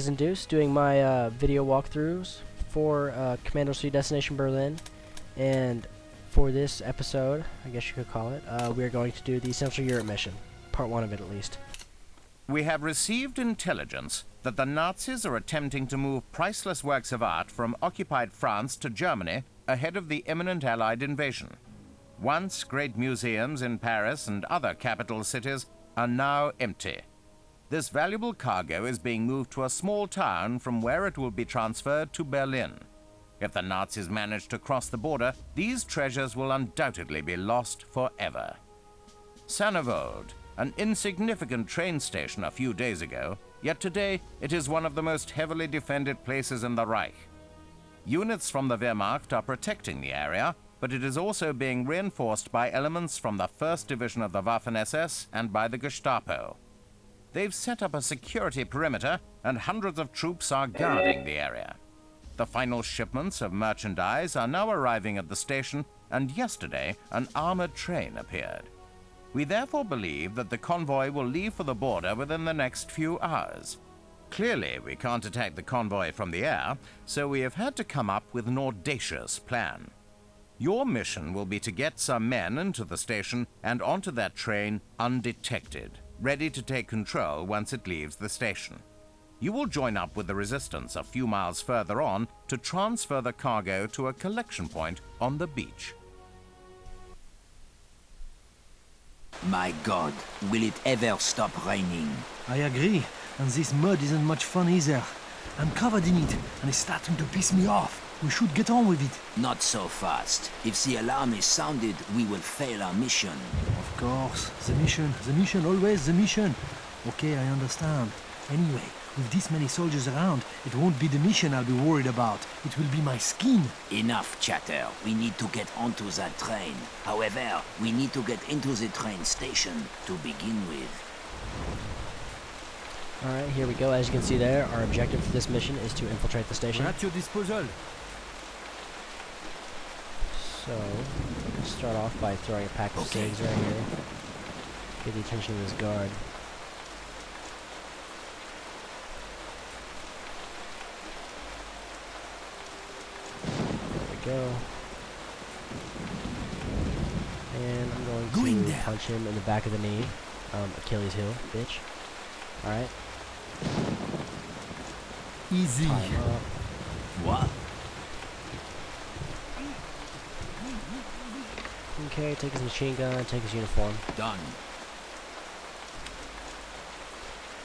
HazeNDeuce doing my video walkthroughs for Commandos to Destination Berlin, and for this episode, I guess you could call it, we are going to do the Central Europe mission, part 1 of it at least. We have received intelligence that the Nazis are attempting to move priceless works of art from occupied France to Germany ahead of the imminent Allied invasion. Once great museums in Paris and other capital cities are now empty. This valuable cargo is being moved to a small town from where it will be transferred to Berlin. If the Nazis manage to cross the border, these treasures will undoubtedly be lost forever. Sannevold, an insignificant train station a few days ago, yet today it is one of the most heavily defended places in the Reich. Units from the Wehrmacht are protecting the area, but it is also being reinforced by elements from the 1st Division of the Waffen-SS and by the Gestapo. They've set up a security perimeter, and hundreds of troops are guarding the area. The final shipments of merchandise are now arriving at the station, and yesterday an armored train appeared. We therefore believe that the convoy will leave for the border within the next few hours. Clearly, we can't attack the convoy from the air, so we have had to come up with an audacious plan. Your mission will be to get some men into the station and onto that train undetected, ready to take control once it leaves the station. You will join up with the resistance a few miles further on to transfer the cargo to a collection point on the beach. My God, will it ever stop raining? I agree, and this mud isn't much fun either. I'm covered in it, and it's starting to piss me off. We should get on with it. Not so fast. If the alarm is sounded, we will fail our mission. Of course, the mission, always the mission. Okay, I understand. Anyway, with this many soldiers around, it won't be the mission I'll be worried about. It will be my skin. Enough chatter. We need to get onto that train. However, we need to get into the train station to begin with. Alright, here we go. As you can see there, our objective for this mission is to infiltrate the station. We're at your disposal. So, let's start off by throwing a pack of cigs right here. Get the attention of this guard. There we go. And I'm going to punch him in the back of the knee. Achilles heel, bitch. Alright. Easy. Tie him up. What? Okay, take his machine gun, take his uniform. Done.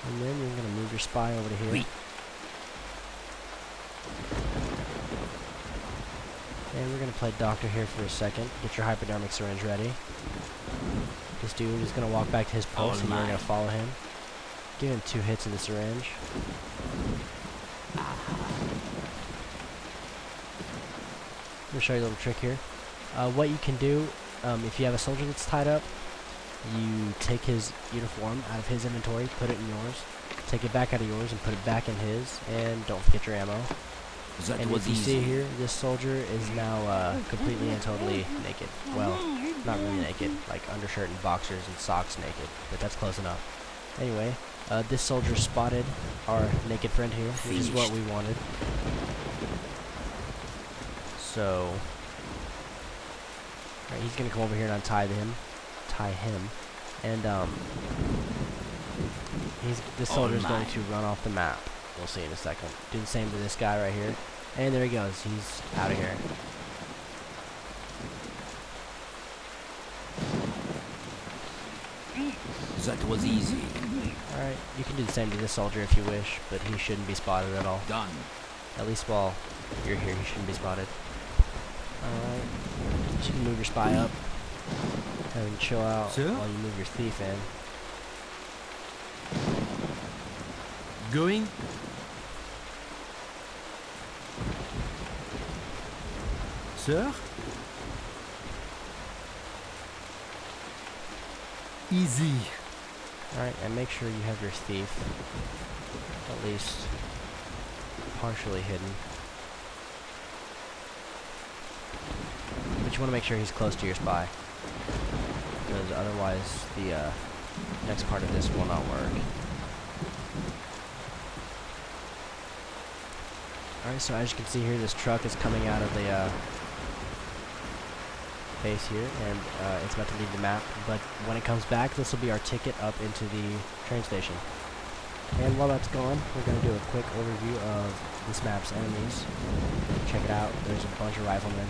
And then you're gonna move your spy over to here. Oui. And we're gonna play doctor here for a second. Get your hypodermic syringe ready. This dude is gonna walk back to his post and you're gonna follow him. Give him 2 hits in the syringe. I'm gonna show you a little trick here. What you can do, if you have a soldier that's tied up, you take his uniform out of his inventory, put it in yours, take it back out of yours and put it back in his, and don't forget your ammo. That and was if you easy. see here, this soldier is now completely and totally naked. Well, not really naked, like undershirt and boxers and socks naked, but that's close enough. Anyway, this soldier spotted our naked friend here, which is what we wanted. So, alright, he's gonna come over here and untie him, and this soldier's going to run off the map. We'll see in a second. Do the same to this guy right here, and there he goes. He's out of here. That was easy. Alright, you can do the same to this soldier if you wish, but he shouldn't be spotted at all. Done. At least while you're here, he shouldn't be spotted. Alright, so you can move your spy up. Have him chill out while you move your thief in. Going. Sir? Easy. Alright, and make sure you have your thief at least partially hidden. But you want to make sure he's close to your spy, because otherwise the next part of this will not work. Alright, so as you can see here, this truck is coming out of the base here, and it's about to leave the map. But when it comes back, this will be our ticket up into the train station. And while that's gone, we're going to do a quick overview of this map's enemies. Check it out. There's a bunch of riflemen.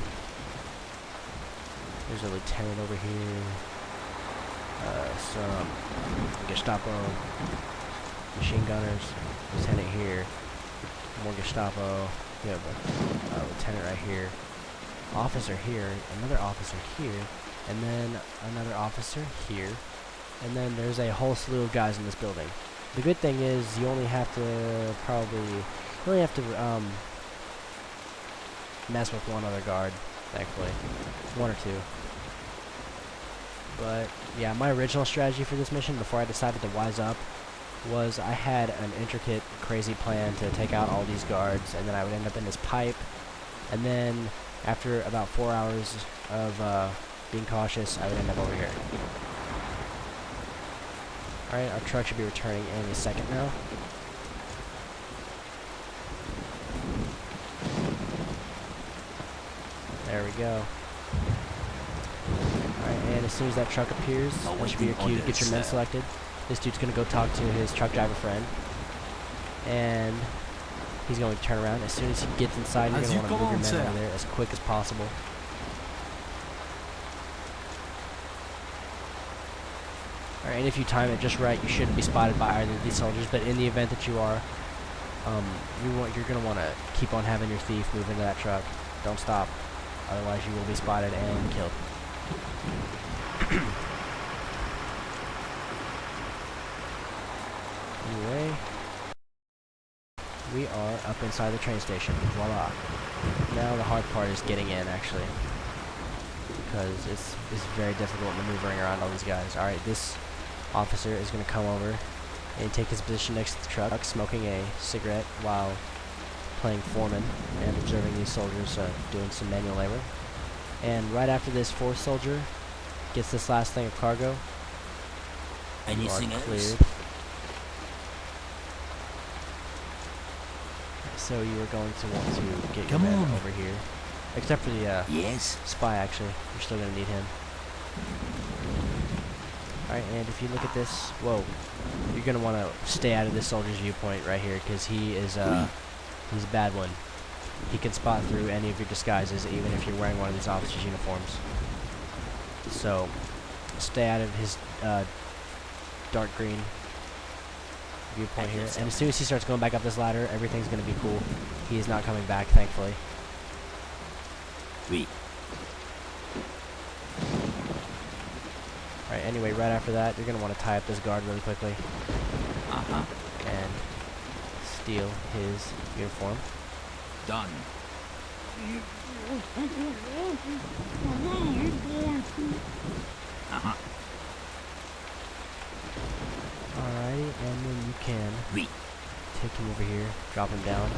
There's a lieutenant over here. Some Gestapo machine gunners. Lieutenant here. More Gestapo. We have a lieutenant right here. Officer here. Another officer here. And then another officer here. And then there's a whole slew of guys in this building. The good thing is you only have to mess with one other guard, thankfully. One or two. But yeah, my original strategy for this mission before I decided to wise up was I had an intricate, crazy plan to take out all these guards, and then I would end up in this pipe, and then after about 4 hours of being cautious, I would end up over here. Alright, our truck should be returning any second now. There we go. Alright, and as soon as that truck appears, that should be your cue to get your men selected. This dude's going to go talk to his truck driver friend. And he's going to turn around. As soon as he gets inside, you're going to want to move your men over there as quick as possible. Alright, and if you time it just right, you shouldn't be spotted by either of these soldiers, but in the event that you are, you're going to want to keep on having your thief move into that truck. Don't stop, otherwise you will be spotted and killed. Anyway, we are up inside the train station. Voila. Now the hard part is getting in, actually, because it's very difficult maneuvering around all these guys. Alright, this officer is going to come over and take his position next to the truck, smoking a cigarette while playing foreman and observing these soldiers doing some manual labor. And right after this fourth soldier gets this last thing of cargo, Anything you are else? cleared. So you are going to want to get your men over here, except for the Yes. spy. Actually, you're still going to need him. Alright, and if you look at this, whoa, you're going to want to stay out of this soldier's viewpoint right here, because he is, he's a bad one. He can spot through any of your disguises, even if you're wearing one of these officers' uniforms. So, stay out of his, dark green viewpoint here. And as soon as he starts going back up this ladder, everything's going to be cool. He is not coming back, thankfully. Oui. Alright, anyway, right after that, you're going to want to tie up this guard really quickly. And steal his uniform. Done. Alrighty, and then you can Oui. take him over here, drop him down.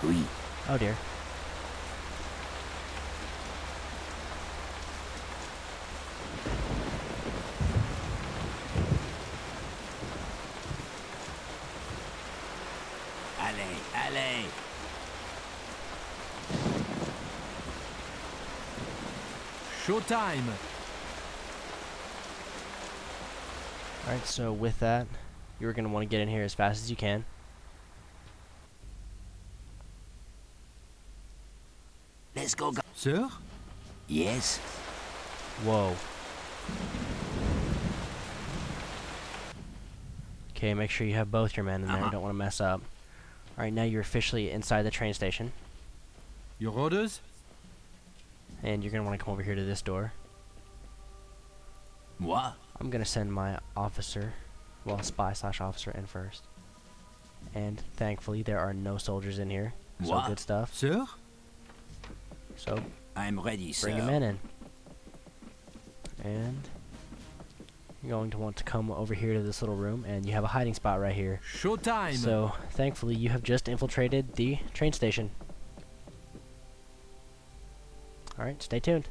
Oui. Oh dear. Allez, allez. Showtime! Alright, so with that, you're going to want to get in here as fast as you can. Let's go. Sir? Yes. Whoa. Okay, make sure you have both your men in there. You don't want to mess up. Alright, now you're officially inside the train station. Your orders? And you're going to want to come over here to this door. Moi? I'm going to send my officer, well, spy/officer in first. And thankfully, there are no soldiers in here. So What? good stuff. Sir? So, I'm ready, sir. bring your men in. And you're going to want to come over here to this little room, and you have a hiding spot right here. Showtime! So, thankfully, you have just infiltrated the train station. Alright, stay tuned.